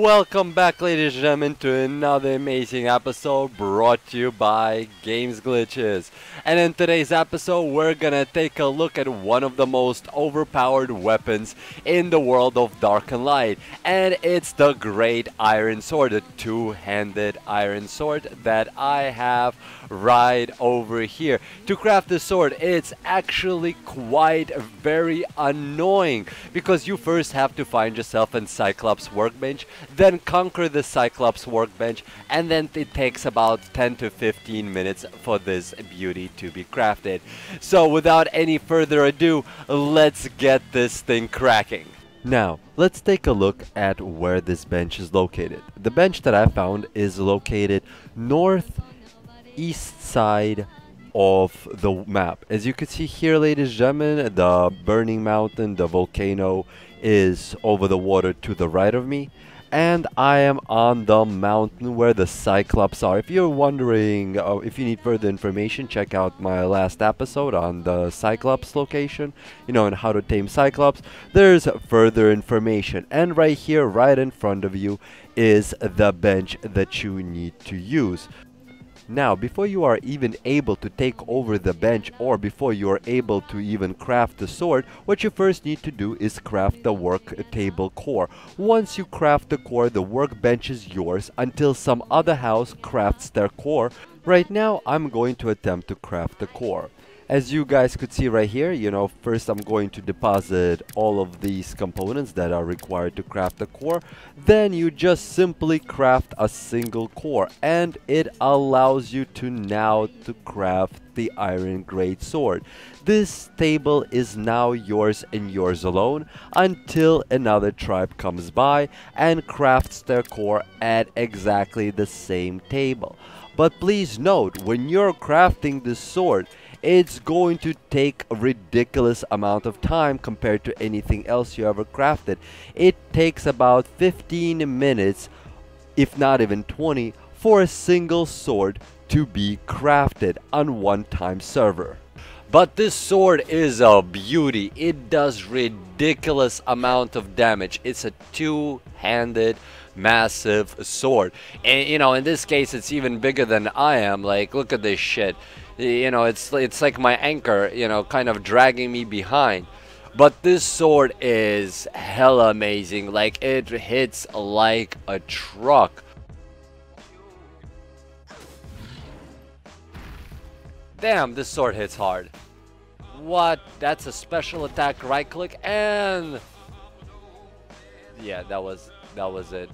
Welcome back, ladies and gentlemen, to another amazing episode brought to you by Games Glitches. And in today's episode, we're gonna take a look at one of the most overpowered weapons in the world of Dark and Light. And it's the Great Iron Sword, the two-handed iron sword that I have right over here. To craft this sword, it's actually quite very annoying because you first have to find yourself a Cyclops Workbench, then conquer the Cyclops Workbench, and then it takes about 10 to 15 minutes for this beauty to be crafted. So without any further ado, let's get this thing cracking. Now, let's take a look at where this bench is located. The bench that I found is located northeast side of the map. As you can see here, ladies and gentlemen, the burning mountain, the volcano, is over the water to the right of me, and I am on the mountain where the Cyclops are. If you're wondering if you need further information, check out my last episode on the Cyclops location, and how to tame Cyclops. There's further information, and right here, right in front of you, is the bench that you need to use. Now, before you are even able to take over the bench, or before you are able to even craft the sword, what you first need to do is craft the work table core. Once you craft the core, the workbench is yours until some other house crafts their core. Right now, I'm going to attempt to craft the core. As you guys could see right here, first I'm going to deposit all of these components that are required to craft the core. Then you just simply craft a single core, and it allows you to now to craft the Iron Great Sword. This table is now yours and yours alone until another tribe comes by and crafts their core at exactly the same table. But please note, when you're crafting this sword, it's going to take a ridiculous amount of time compared to anything else you ever crafted. It takes about 15 minutes, if not even 20, for a single sword to be crafted on one-time server. But this sword is a beauty. It does ridiculous amount of damage. It's a two-handed massive sword. And in this case, it's even bigger than I am. Like, look at this shit. It's like my anchor, kind of dragging me behind. But this sword is hella amazing. Like, it hits like a truck. Damn, this sword hits hard. What? That's a special attack, right click, and yeah, that was it.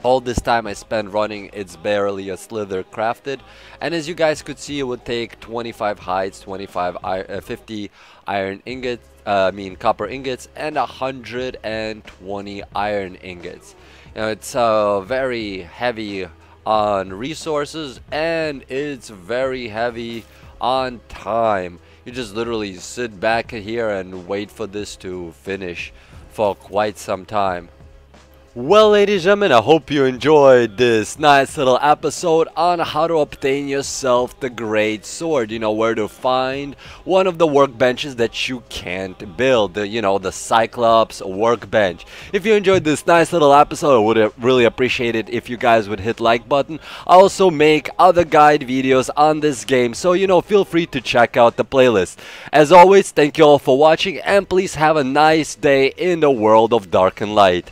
All this time I spent running, it's barely a slither crafted, and as you guys could see, it would take 25 hides, 50 iron ingots, copper ingots, and 120 iron ingots. It's very heavy on resources, and it's very heavy on time. You just literally sit back here and wait for this to finish for quite some time. Well, ladies and gentlemen, I hope you enjoyed this nice little episode on how to obtain yourself the Great Sword. Where to find one of the workbenches that you can't build, the Cyclops Workbench. If you enjoyed this nice little episode, I would really appreciate it if you guys would hit like button. I also make other guide videos on this game, so feel free to check out the playlist. As always, thank you all for watching, and please have a nice day in the world of Dark and Light.